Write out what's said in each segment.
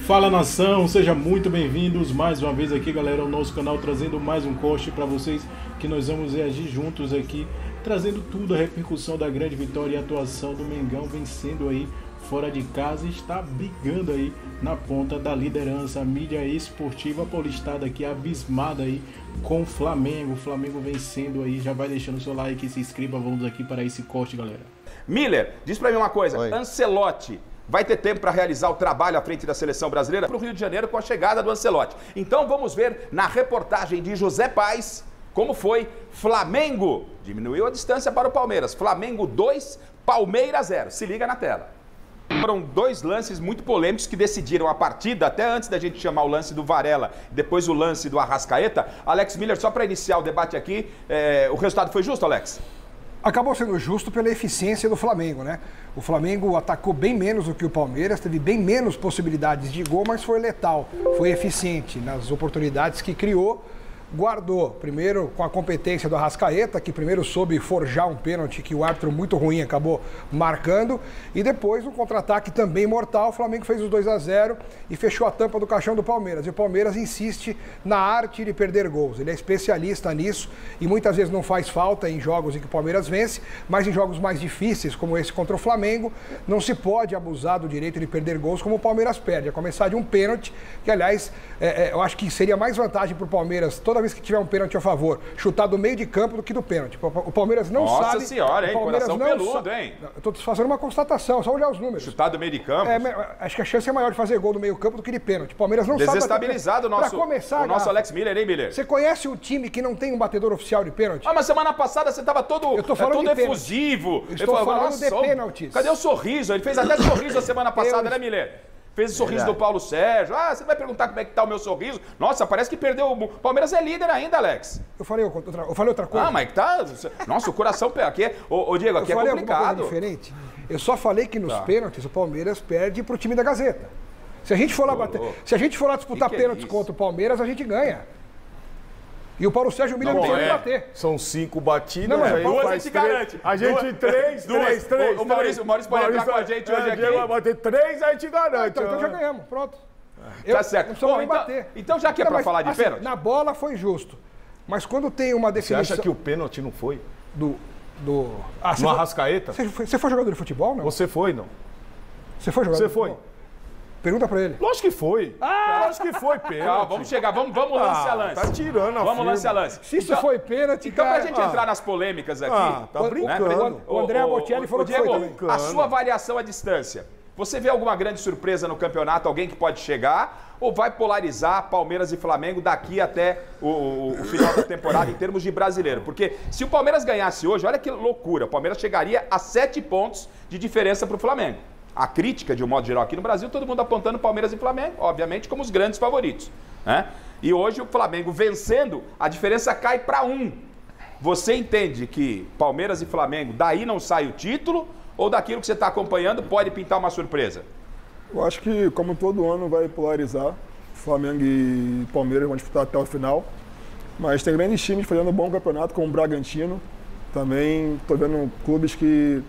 Fala nação, sejam muito bem-vindos mais uma vez aqui, galera, ao nosso canal, trazendo mais um corte para vocês, que nós vamos reagir juntos aqui, trazendo tudo, a repercussão da grande vitória e atuação do Mengão, vencendo aí fora de casa e está brigando aí na ponta da liderança. A mídia esportiva paulistada aqui abismada aí com o Flamengo vencendo aí. Já vai deixando o seu like e se inscreva, vamos aqui para esse corte, galera. Miller, diz pra mim uma coisa, Oi. Ancelotti vai ter tempo para realizar o trabalho à frente da seleção brasileira para o Rio de Janeiro com a chegada do Ancelotti. Então vamos ver na reportagem de José Paes como foi Flamengo. Diminuiu a distância para o Palmeiras. Flamengo 2, Palmeiras 0. Se liga na tela. Foram dois lances muito polêmicos que decidiram a partida, até antes da gente chamar o lance do Varela, depois o lance do Arrascaeta. Alex Miller, só para iniciar o debate aqui, o resultado foi justo, Alex? Acabou sendo justo pela eficiência do Flamengo, né? O Flamengo atacou bem menos do que o Palmeiras, teve bem menos possibilidades de gol, mas foi letal, foi eficiente nas oportunidades que criou. Guardou, primeiro com a competência do Arrascaeta, que primeiro soube forjar um pênalti que o árbitro muito ruim acabou marcando, e depois um contra-ataque também mortal, o Flamengo fez os 2-0 e fechou a tampa do caixão do Palmeiras. E o Palmeiras insiste na arte de perder gols, ele é especialista nisso e muitas vezes não faz falta em jogos em que o Palmeiras vence, mas em jogos mais difíceis, como esse contra o Flamengo, não se pode abusar do direito de perder gols como o Palmeiras perde, a começar de um pênalti, que aliás, eu acho que seria mais vantagem para o Palmeiras toda vez que tiver um pênalti a favor, chutar do meio de campo do que do pênalti. O Palmeiras não sabe... Nossa senhora, hein? Coração peludo, hein? Eu estou fazendo uma constatação, só olhar os números. Chutar do meio de campo. Acho que a chance é maior de fazer gol do meio campo do que de pênalti. O Palmeiras não sabe... Desestabilizado o nosso Alex Miller, hein, Miller? Você conhece um time que não tem um batedor oficial de pênalti? Ah, mas semana passada você estava todo efusivo. Estou falando de pênaltis. Cadê o sorriso? Ele fez até sorriso a semana passada, né, Miller? Fez o sorriso do Paulo Sérgio. Ah, você vai perguntar como é que tá o meu sorriso? Nossa, parece que perdeu o Palmeiras é líder ainda, Alex. Eu falei outra coisa. Ah, mas que tá... Nossa, o coração... Aqui, ô Diego, aqui é complicado. Diferente. Eu só falei que nos pênaltis o Palmeiras perde pro time da Gazeta. Se a gente for lá disputar pênaltis contra o Palmeiras, a gente ganha. E o Paulo Sérgio Miller não tem onde bater. São 5 batidas. Não, aí duas a faz gente garante. A gente 3. O Maurício pode entrar com a gente hoje aqui. Vai bater 3, a gente garante. Então já ganhamos, pronto. Tá certo. Bom, então já que é pra falar de assim, pênalti. Na bola foi justo. Mas quando tem uma definição... Você acha que o pênalti não foi? No Arrascaeta? Você foi jogador de futebol, não? Você foi, não? Você foi jogador Você de foi? futebol? Pergunta pra ele. Lógico que foi. Lógico que foi pênalti. Calma, vamos chegar. Vamos lance a lance. Tá tirando a Vamos lance a lance. Se isso foi pênalti, Então, cara... pra gente entrar nas polêmicas aqui... tá brincando. O André Bocelli falou que Diego, foi também. a sua avaliação à distância. Você vê alguma grande surpresa no campeonato? Alguém que pode chegar? Ou vai polarizar Palmeiras e Flamengo daqui até o final da temporada em termos de brasileiro? Porque se o Palmeiras ganhasse hoje, olha que loucura. O Palmeiras chegaria a 7 pontos de diferença para o Flamengo. A crítica, de um modo geral, aqui no Brasil, todo mundo apontando Palmeiras e Flamengo, obviamente, como os grandes favoritos, né? E hoje o Flamengo vencendo, a diferença cai para 1. Você entende que Palmeiras e Flamengo, daí não sai o título, ou daquilo que você está acompanhando pode pintar uma surpresa? Eu acho que, como todo ano, vai polarizar. Flamengo e Palmeiras vão disputar até o final. Mas tem grandes times fazendo um bom campeonato, como o Bragantino. Também estou vendo clubes que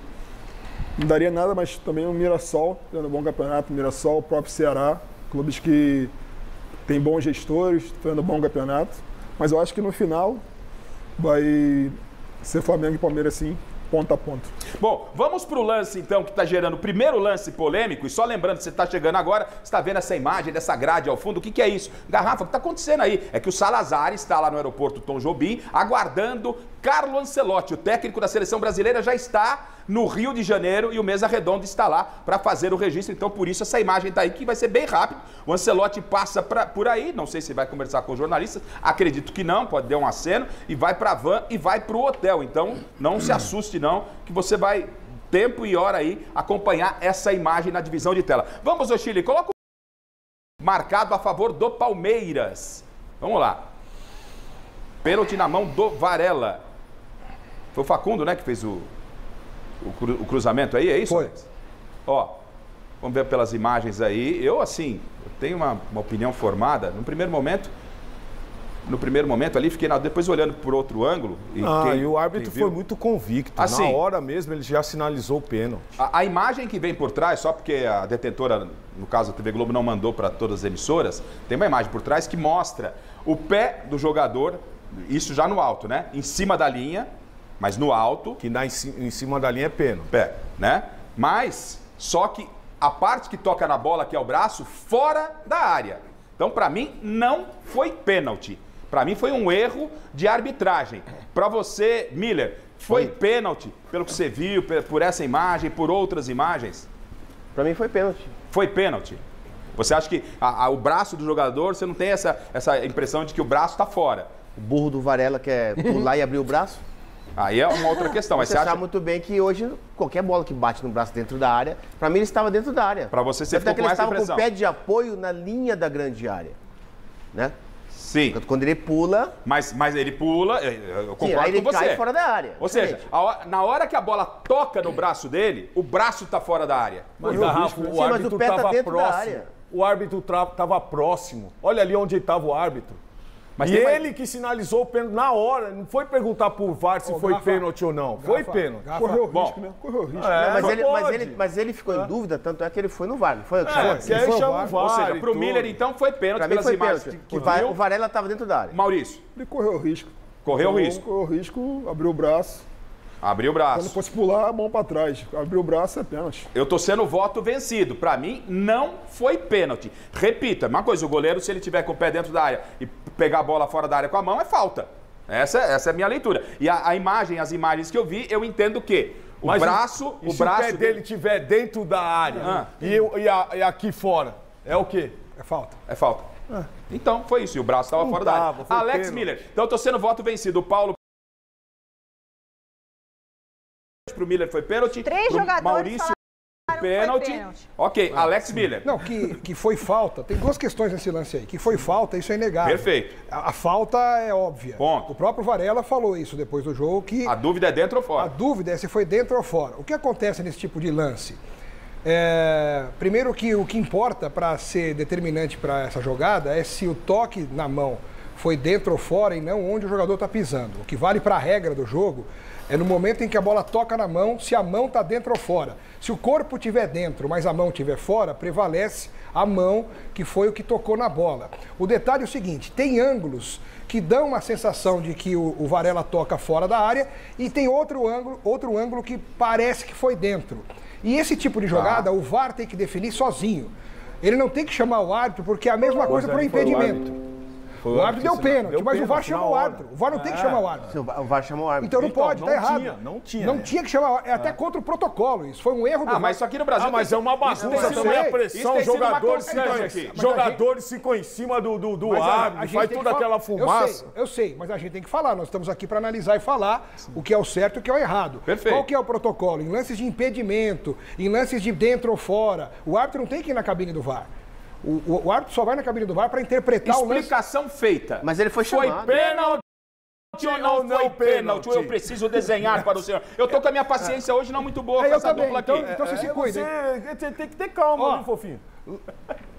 não daria nada, mas também o Mirassol, fazendo um bom campeonato. O Mirassol, o próprio Ceará, clubes que têm bons gestores, fazendo um bom campeonato. Mas eu acho que no final vai ser Flamengo e Palmeiras, sim, ponto a ponto. Bom, vamos para o lance, então, que está gerando o primeiro lance polêmico. E só lembrando, você está chegando agora, você está vendo essa imagem dessa grade ao fundo. O que é isso? Garrafa, o que está acontecendo aí? É que o Salazar está lá no aeroporto Tom Jobim, aguardando Carlo Ancelotti. O técnico da seleção brasileira já está no Rio de Janeiro e o Mesa Redonda está lá para fazer o registro. Então, por isso, essa imagem está aí, que vai ser bem rápido. O Ancelotti passa por aí, não sei se vai conversar com os jornalistas, acredito que não, pode dar um aceno, e vai para a van e vai para o hotel. Então, não se assuste não, que você vai, tempo e hora aí, acompanhar essa imagem na divisão de tela. Vamos, ô Chile, coloca o marcado a favor do Palmeiras. Vamos lá. Pênalti na mão do Varela. Foi o Facundo, né, que fez o cruzamento aí, é isso? Foi. Ó, vamos ver pelas imagens aí. Eu tenho uma opinião formada. No primeiro momento, no primeiro momento ali, fiquei depois olhando por outro ângulo. E o árbitro foi muito convicto. Assim, na hora mesmo ele já sinalizou o pênalti. A imagem que vem por trás, só porque a detentora, no caso a TV Globo, não mandou para todas as emissoras, tem uma imagem por trás que mostra o pé do jogador, isso já no alto, né? Em cima da linha, mas no alto. Que em cima da linha é pênalti. Pé, né? Mas, só que a parte que toca na bola, que é o braço, fora da área. Então, para mim, não foi pênalti. Para mim, foi um erro de arbitragem. Para você, Miller, foi pênalti pelo que você viu, por essa imagem, por outras imagens? Pra mim foi pênalti. Foi pênalti. Você acha que o braço do jogador, você não tem essa impressão de que o braço está fora? O burro do Varela quer pular e abrir o braço? Aí é uma outra questão. Mas Você sabe muito bem que hoje, qualquer bola que bate no braço dentro da área, pra mim ele estava dentro da área. Pra você, você ficou com essa impressão. Ele impressão. estava com o pé de apoio na linha da grande área, né? Sim. Quando ele pula... Mas ele pula, eu concordo aí ele com você. cai fora da área. Ou seja, na hora que a bola toca no braço dele, o braço está fora da área. Mas, Sim, o mas árbitro o pé tá estava dentro da próximo. área. O árbitro estava próximo. Olha ali onde estava o árbitro. Mas e tem mais- ele que sinalizou o pênalti na hora, não foi perguntar por VAR se foi Gafa, pênalti ou não. Foi Gafa, pênalti. Gafa. Correu o Bom. risco, né? Correu o risco. Mas ele ficou em dúvida, tanto é que ele foi no VAR, não foi? Que Foi. aí foi o chama o VAR. VAR. Ou seja, e pro tudo. Miller, então, foi pênalti Pra mim pelas foi imagens pênalti. que O viu. Varela estava dentro da área. Maurício, Ele correu o risco. correu o risco. Correu o risco, abriu o braço. Abriu o Quando braço. fosse pular, a mão pra trás. Abriu o braço, é pênalti. Eu tô sendo voto vencido. Pra mim, não foi pênalti. Repito, é uma coisa, o goleiro, se ele tiver com o pé dentro da área e pegar a bola fora da área com a mão, é falta. Essa é a minha leitura. E as imagens que eu vi, eu entendo que o Mas braço e se o pé dele estiver dentro da área e aqui fora, é o quê? É falta. É falta. Então, foi isso. E o braço estava Não fora da área. tava, foi Alex pênalti. Miller. Então, eu tô sendo voto vencido. O Paulo... Pro Miller foi pênalti. Três pro jogadores Maurício falaram que foi pênalti. pênalti. Ok, Alex Miller. Não, que foi falta. Tem duas questões nesse lance aí. Que foi falta, isso é inegável. Perfeito. A falta é óbvia. Ponto. O próprio Varela falou isso depois do jogo, que A dúvida é dentro ou a fora? dúvida é se foi dentro ou fora. O que acontece nesse tipo de lance? Primeiro que o que importa para ser determinante para essa jogada é se o toque na mão foi dentro ou fora e não onde o jogador está pisando. O que vale para a regra do jogo é no momento em que a bola toca na mão, se a mão está dentro ou fora. Se o corpo estiver dentro, mas a mão estiver fora, prevalece a mão que foi o que tocou na bola. O detalhe é o seguinte, tem ângulos que dão uma sensação de que o Varela toca fora da área e tem outro ângulo que parece que foi dentro. E esse tipo de jogada, o VAR tem que definir sozinho. Ele não tem que chamar o árbitro, porque é a mesma coisa para o impedimento. O árbitro deu pênalti, mas o VAR chamou o árbitro. O VAR não tem que chamar o árbitro. O VAR chamou o árbitro. Então não pode, tá errado. Não Não tinha que chamar. É até contra o protocolo. Isso foi um erro do VAR. Mas isso aqui no Brasil... Mas é uma isso tem bagunça sido- também a isso pressão, tem sido uma jogadores constante aqui. Jogadores ficam em cima do Mas árbitro, gente faz tem que toda falar. aquela fumaça. Eu sei, mas a gente tem que falar. Nós estamos aqui para analisar e falar o que é o certo e o que é o errado. Perfeito. Qual que é o protocolo? Em lances de impedimento, em lances de dentro ou fora. O árbitro não tem que ir na cabine do VAR. O árbitro só vai na cabine do VAR para interpretar o lance. Explicação feita. Mas ele foi chamado. Foi pênalti ou não foi pênalti? Ou eu preciso desenhar para o senhor? Eu tô com a minha paciência hoje não muito boa com Eu essa também. dupla aqui. Então você se cuida. hein? Você tem que ter calma, Ó. viu, fofinho?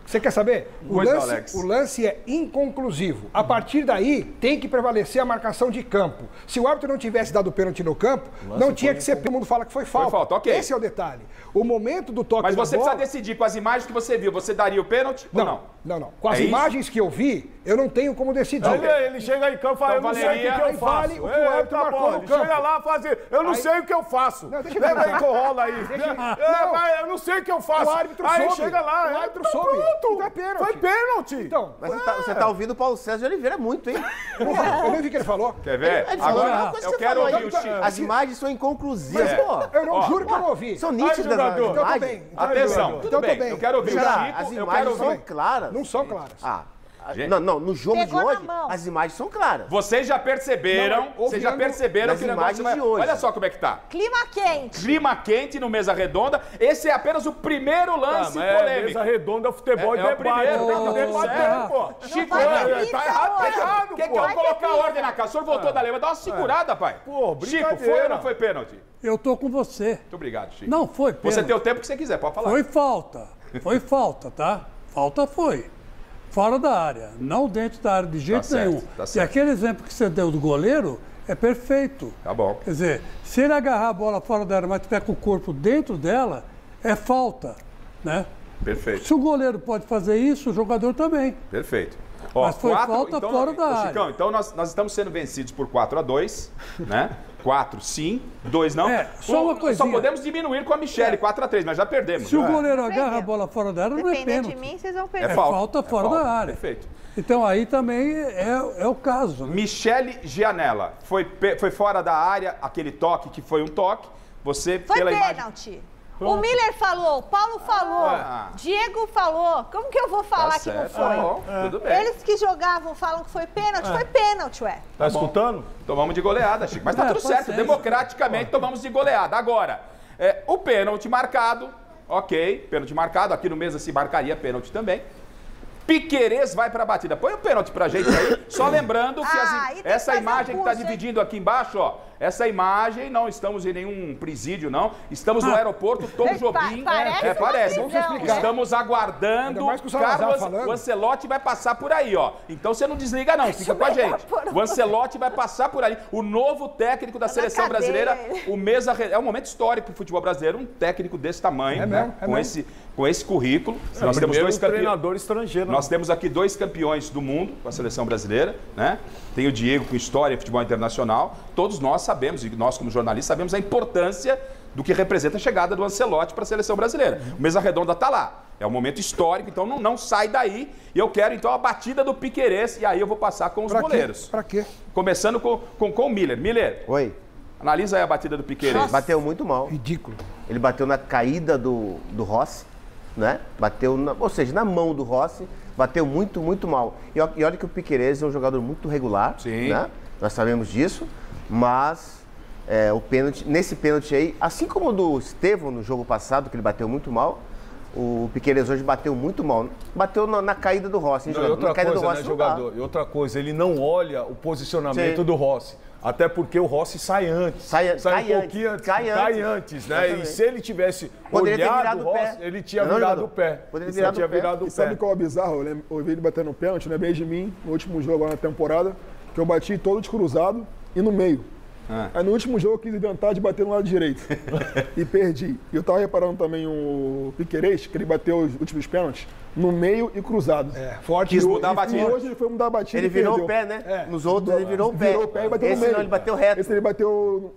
Você quer saber? Pois não, Alex. O lance é inconclusivo. A partir daí, tem que prevalecer a marcação de campo. Se o árbitro não tivesse dado pênalti no campo, não tinha que ser. Todo mundo fala que foi falta. falta, ok. Esse é o detalhe. O momento do toque Mas na você bola... precisa decidir com as imagens que você viu. Você daria o pênalti ou não? Não. Com as É isso? imagens que eu vi, eu não tenho como decidir. Ele chega em campo e fala, Então eu não sei o que eu valeria- faço. vale o que o árbitro Tá marcou bom, no ele campo. chega lá fazer, eu não Aí- sei o que eu faço. Não, deixa eu Lembra terminar. aí que rola aí? Não. Mas eu não sei o que eu faço. O árbitro aí soube. chega lá, O árbitro então soube. pronto. Então é pênalti. Foi pênalti. Então, Mas você tá ouvindo o Paulo César de Oliveira muito, hein? eu nem vi o que ele falou. Quer ver? Ele falou a mesma Agora coisa eu que você quero falou ouvir aí. o Chico. As imagens são inconclusivas, pô. Eu não juro que eu não ouvi. São nítidas jogador. as Então tá imagens. bem. Então Atenção, então tudo bem. bem. Eu quero ouvir o Será? Chico. As Eu quero imagens são ouvir. claras. Não são claras. Gente. Não, no jogo Pegou de na hoje, mão. as imagens são claras. Vocês já perceberam, Não, vocês já ouvindo perceberam nas que o negócio imagens de hoje. Olha só como é que tá. Clima quente. Clima quente no Mesa Redonda. Esse é apenas o primeiro lance polêmico. Mesa redonda, futebol É e o debate. primeiro, Tem que tá debater, certo. pô. Chico, vai olha, ter tá pizza errado, hoje. tá errado, Quer que pô. eu Vai colocar ter pizza. ordem na casa? O senhor voltou da lei, mas dá uma segurada, pai. Pô, Chico, foi brincadeira. ou não foi pênalti? Eu tô com você. Muito obrigado, Chico. Não foi Você pênalti. tem o tempo que você quiser, pode falar. Foi falta. Foi falta, tá? Falta foi. fora da área, não dentro da área de jeito certo, nenhum. tá E certo. aquele exemplo que você deu do goleiro é perfeito. Tá bom. Quer dizer, se ele agarrar a bola fora da área, mas tiver com o corpo dentro dela, é falta, né? Perfeito. Se o goleiro pode fazer isso, o jogador também. Perfeito. Ó, Mas foi falta fora da área. Chicão, então nós estamos sendo vencidos por 4-2, né? 4 sim, 2 não. Só uma coisinha. Só podemos diminuir com a Michele, 4-3, mas já perdemos. Se o goleiro agarra a bola fora da área, não é Dependendo pênalti. de mim, vocês vão É perder. falta fora da área. Perfeito. Então aí também é o caso. Né? Michele Gianella, foi fora da área, aquele toque que foi um toque. Você, Foi pela imagem... pênalti. O Miller falou, o Paulo falou, Diego falou. Como que eu vou falar que não certo, foi? tá bom, tudo bem. Eles que jogavam falam que foi pênalti, foi pênalti, ué. Tá escutando? Tomamos de goleada, Chico. Mas tá tudo certo, paciência. democraticamente tomamos de goleada. Agora, o pênalti marcado, ok, pênalti marcado, aqui no mesa se marcaria pênalti também. Piquerez vai pra batida. Põe o pênalti pra gente aí. Só lembrando que aí tem que essa fazer imagem que tá curso, hein? dividindo aqui embaixo, ó. Essa imagem, não estamos em nenhum presídio, não. Estamos no aeroporto Tom Jobim. Parece uma parece. prisão, Vamos explicar. Estamos aguardando. Ainda mais com o Salazar Carlos, falando. o Ancelotti vai passar por aí, ó. Então você não desliga, não. Fica com a gente. O Ancelotti vai passar por aí. O novo técnico da seleção cadeira. brasileira, o Mesa. É um momento histórico pro futebol brasileiro, um técnico desse tamanho, É né? mesmo, é com, mesmo. com esse currículo. Nós temos Primeiro dois campeões. treinador estrangeiro. Nós temos aqui 2 campeões do mundo com a seleção brasileira, né? Tem o Diego com história em futebol internacional. Todos nós sabemos, e nós como jornalistas sabemos a importância do que representa a chegada do Ancelotti para a seleção brasileira. O Mesa Redonda está lá. É um momento histórico, então não sai daí. E eu quero então a batida do Piquerez e aí eu vou passar com os goleiros. Pra quê? Começando com o Miller. Miller, Oi. analisa aí a batida do Piquerez. Bateu muito mal. Ridículo. Ele bateu na caída do Rossi, né? Bateu, ou seja, na mão do Rossi. Bateu muito, muito mal. E olha que o Piquerez é um jogador muito regular, Sim. né? Nós sabemos disso, mas o pênalti, nesse pênalti aí, assim como o do Estevão no jogo passado, que ele bateu muito mal, o Piquerez hoje bateu muito mal. Bateu na caída do Rossi, hein, Não, e jogador? outra Na caída coisa, do Rossi né, não dá. jogador? E outra coisa, ele não olha o posicionamento Sim. do Rossi. Até porque o Rossi sai antes. Cai um pouquinho antes. Cai antes, né? Exatamente. E se ele tivesse Poderia ter olhado virado o o pé. Rossi, ele tinha Não, virado jogador? o pé. Poderia Ele virado tinha o pé. virado o E sabe pé. qual é o bizarro? Eu ouvi ele batendo pênalti, lembrei de mim, no último jogo agora na temporada, que eu bati todo descruzado e no meio. Aí no último jogo eu quis inventar de bater no lado direito. E perdi. E eu tava reparando também o Piquerez, que ele bateu os últimos pênaltis no meio e cruzado. Forte. Quis mudar a E batida. hoje ele foi mudar a batida Ele e virou perdeu. o pé, né? Nos outros ele virou o pé. Virou o pé e bateu Esse no meio. não, ele bateu reto. Esse ele bateu...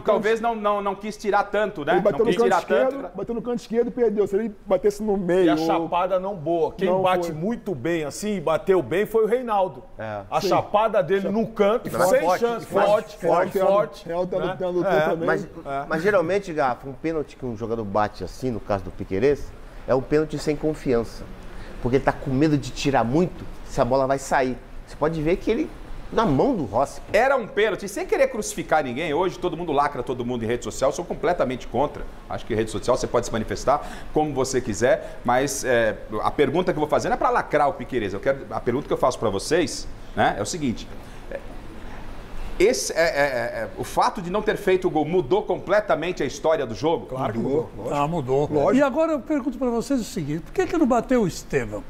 Talvez não quis tirar tanto, né? Ele bateu Não no quis canto tirar esquerdo, tanto. bateu no canto esquerdo e perdeu. Se ele batesse no meio... E a ou- chapada não boa. Quem Não bate foi. muito bem assim, bateu bem, foi o Reinaldo. A chapada dele no canto, sem Forte, chance. forte, Forte. Real tá né? lutando também. Mas geralmente, Gafa, um pênalti que um jogador bate assim, no caso do Piquerez, é um pênalti sem confiança. Porque ele tá com medo de tirar muito, se a bola vai sair. Você pode ver que ele, na mão do Rossi. Era um pênalti, sem querer crucificar ninguém. Hoje todo mundo lacra todo mundo em rede social. Eu sou completamente contra. Acho que em rede social você pode se manifestar como você quiser, mas a pergunta que eu vou fazer não é para lacrar o Piquerez. A pergunta que eu faço para vocês, né, é o seguinte: o fato de não ter feito o gol mudou completamente a história do jogo? Claro que mudou. Mudou. Lógico. E agora eu pergunto para vocês o seguinte: por que não bateu o Estevão?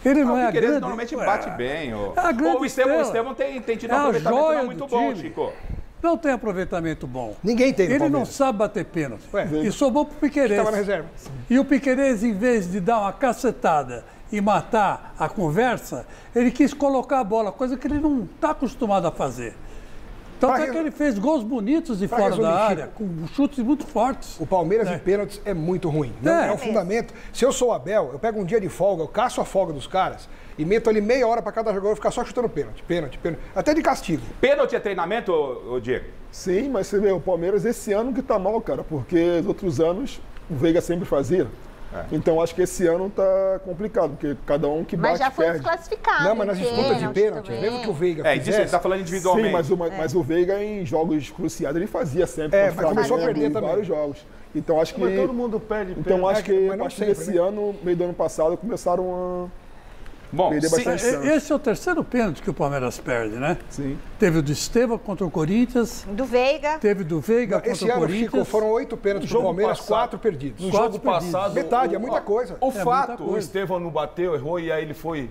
Ele não O é a Piquerez grande... normalmente bate bem. É a grande O Estevão estrela. tem tido É um a aproveitamento joia não muito do bom, time. Chico. Não tem aproveitamento bom. Ninguém tem no Ele não Palmeiras. sabe bater pênalti. Ué, E sobrou pro Piquerez. Estava na reserva. E o Piquerez, em vez de dar uma cacetada e matar a conversa, ele quis colocar a bola, coisa que ele não está acostumado a fazer. Tanto Pra é que ele fez gols bonitos de pra fora resumir, da Chico, área, com chutes muito fortes. O Palmeiras É. em pênaltis é muito ruim. Não é, um fundamento. Se eu sou o Abel, eu pego um dia de folga, eu caço a folga dos caras e meto ali meia hora para cada jogador ficar só chutando pênalti. Até de castigo. Pênalti é treinamento, ô Diego? Sim, mas você vê, o Palmeiras esse ano que tá mal, cara, porque os outros anos o Veiga sempre fazia. Então acho que esse ano tá complicado, porque cada um que bate Mas já foi perde. desclassificado. Não, mas nas em disputas de pênalti, também. mesmo que o Veiga Disso ele fizesse, tá falando individualmente. Sim, mas o Veiga em jogos cruciais ele fazia sempre. É, contra mas o começou a Flamengo, perder em também. vários jogos. Então acho que Mas todo mundo perde então pênalti. acho que mas a não partir sempre, desse né? ano, meio do ano passado, começaram Bom, Perder bastante chance. Esse é o terceiro pênalti que o Palmeiras perde, né? Sim. Teve o do Esteva contra o Corinthians, Do Veiga. teve do Veiga contra Esse o ano Corinthians. foram 8 pênaltis do jogo Palmeiras, passado- 4 perdidos. No Quatro jogo perdidos. passado... Metade, é muita coisa. O muita fato, o coisa. Estevão não bateu, errou e aí ele foi...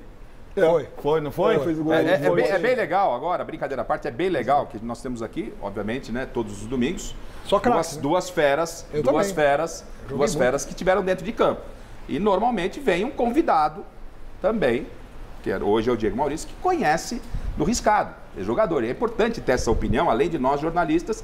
Foi. Não foi? Fez o gol. É bem legal agora, brincadeira à parte, é bem legal que nós temos aqui, obviamente, né, todos os domingos, Só craque, né? duas feras, Eu duas também. feras, duas feras que tiveram dentro de campo. E normalmente vem um convidado também, que hoje é o Diego Maurício, que conhece do riscado, é jogador. E é importante ter essa opinião, além de nós jornalistas,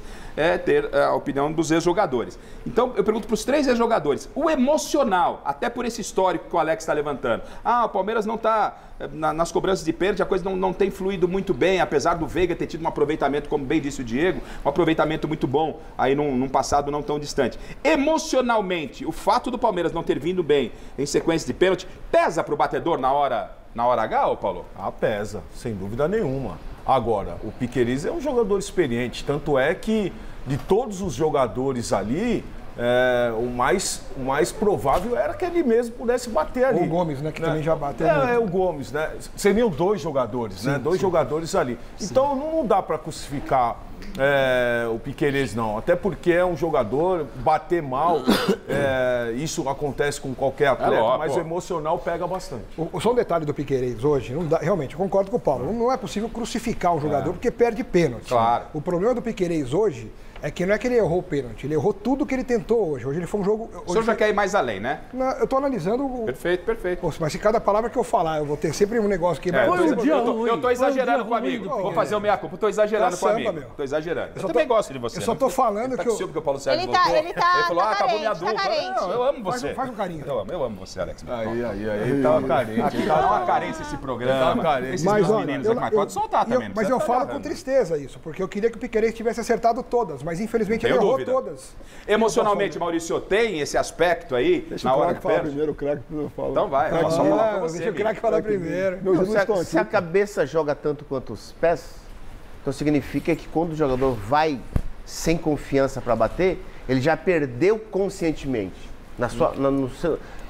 ter a opinião dos ex-jogadores. Então, eu pergunto para os 3 ex-jogadores, o emocional, até por esse histórico que o Alex está levantando. O Palmeiras não está, nas cobranças de pênalti, a coisa não tem fluído muito bem, apesar do Veiga ter tido um aproveitamento, como bem disse o Diego, um aproveitamento muito bom, aí num passado não tão distante. Emocionalmente, o fato do Palmeiras não ter vindo bem em sequência de pênalti, pesa para o batedor na hora H, ô Paulo? Pesa, sem dúvida nenhuma. Agora, o Piquerez é um jogador experiente, tanto é que de todos os jogadores ali, o mais provável era que ele mesmo pudesse bater ali. O Gomes, né, que também já bateu. O Gomes, né? Seriam 2 jogadores, né? 2 jogadores ali. Então não dá para crucificar o Piquerez, não. Até porque é um jogador, bater mal, isso acontece com qualquer atleta, mas o emocional pega bastante. Só um detalhe do Piquerez hoje, não dá, realmente, eu concordo com o Paulo, não é possível crucificar um jogador porque perde pênalti. Claro. O problema do Piquerez hoje é que não é que ele errou o pênalti, ele errou tudo que ele tentou hoje. Hoje ele foi um jogo... O senhor já quer ir mais além, né? Eu tô analisando... Perfeito. Pô, mas se cada palavra que eu falar, eu vou ter sempre um negócio que... Eu tô exagerando com o amigo. Vou fazer o meia culpa. Tô exagerando com o amigo. Tô exagerando. Eu também gosto de você. Eu só tô falando que eu... Porque o Paulo Sérgio Ele voltou. tá Ele falou, acabou minha carente, tá dupla. carente. Não, eu amo você. Faz um carinho. Eu amo você, Alex. Aí tava carente. Aqui tá uma carência esse programa. Esses Mas, meus olha, meninos aqui, mas pode soltar também. Mas eu falo com tristeza isso, porque eu queria que o Piquerez tivesse acertado todas, mas infelizmente ele Tenho errou dúvida. todas. Emocionalmente, Maurício, tem esse aspecto aí Deixa na o hora craque que falar perde? primeiro, o craque depois eu falo. Então vai, eu posso só falar pra você. Deixa o craque falar primeiro. Meus irmãos estão aqui. Se a cabeça joga tanto quanto os pés, então significa que quando o jogador vai sem confiança para bater, ele já perdeu conscientemente.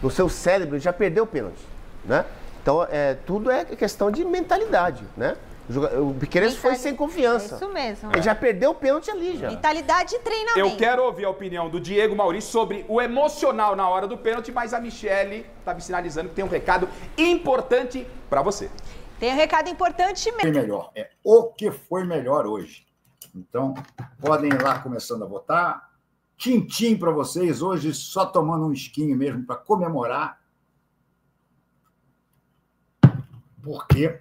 No seu cérebro, ele já perdeu o pênalti, né? Então, tudo é questão de mentalidade, né? O Piquerez foi sem confiança. É isso mesmo. Ele já perdeu o pênalti ali, já. Mentalidade de treinamento. Eu quero ouvir a opinião do Diego Maurício sobre o emocional na hora do pênalti, mas a Michele tá me sinalizando que tem um recado importante para você. Tem um recado importante mesmo. Foi melhor. É o que foi melhor hoje. Então, podem ir lá começando a votar. Tintim para vocês. Hoje, só tomando um esquinho mesmo para comemorar. Porque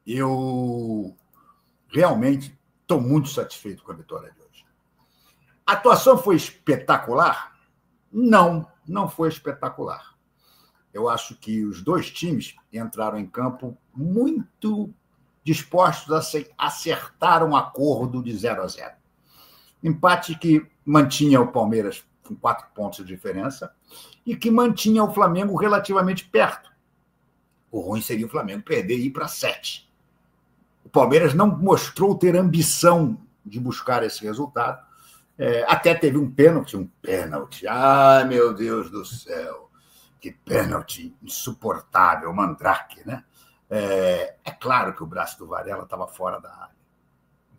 eu realmente estou muito satisfeito com a vitória de hoje. A atuação foi espetacular? Não, não foi espetacular. Eu acho que os 2 times entraram em campo muito dispostos a acertar um acordo de 0-0. Empate que mantinha o Palmeiras com 4 pontos de diferença e que mantinha o Flamengo relativamente perto. O ruim seria o Flamengo perder e ir para 7. O Palmeiras não mostrou ter ambição de buscar esse resultado. Até teve um pênalti. Ai, meu Deus do céu. Que pênalti insuportável, Mandrake, né? É claro que o braço do Varela estava fora da área.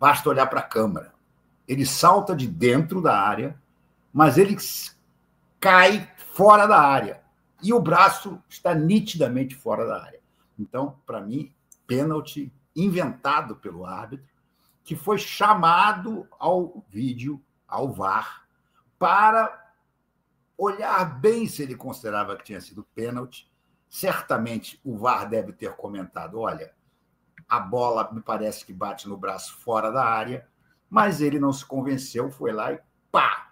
Basta olhar para a câmera. Ele salta de dentro da área, mas ele cai fora da área. E o braço está nitidamente fora da área. Então, para mim, pênalti inventado pelo árbitro, que foi chamado ao vídeo, ao VAR, para olhar bem se ele considerava que tinha sido pênalti. Certamente o VAR deve ter comentado, olha, a bola me parece que bate no braço fora da área, mas ele não se convenceu, foi lá e pá!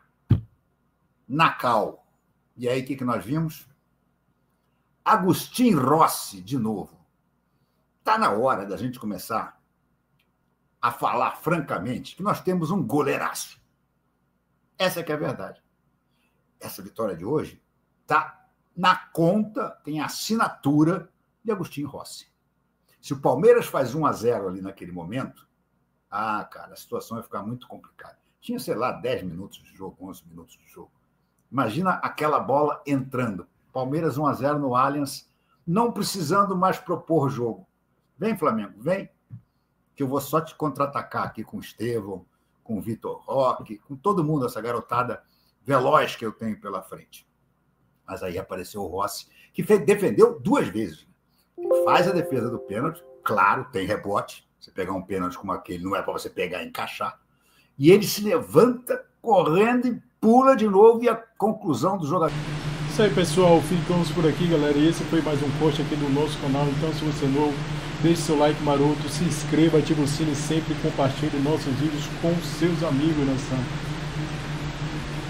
Na cal. E aí o que nós vimos? Agustin Rossi, de novo. Está na hora da gente começar a falar francamente que nós temos um goleiraço. Essa que é a verdade. Essa vitória de hoje está na conta, tem a assinatura de Agustin Rossi. Se o Palmeiras faz 1-0 ali naquele momento, cara, a situação vai ficar muito complicada. Tinha, sei lá, 10 minutos de jogo, 11 minutos de jogo. Imagina aquela bola entrando. Palmeiras 1-0 no Allianz, não precisando mais propor jogo. Vem, Flamengo, vem, que eu vou só te contra-atacar aqui com o Estevão, com o Vitor Roque, com todo mundo, essa garotada veloz que eu tenho pela frente. Mas aí apareceu o Rossi, que defendeu 2 vezes. Ele faz a defesa do pênalti, claro, tem rebote. Você pegar um pênalti como aquele, não é para você pegar e encaixar. E ele se levanta, correndo e pula de novo, e a conclusão do jogador. Isso aí, pessoal, ficamos por aqui, galera, e esse foi mais um post aqui do nosso canal. Então, se você é novo, deixe seu like maroto, se inscreva, ative o sino e sempre compartilhe nossos vídeos com seus amigos, nação.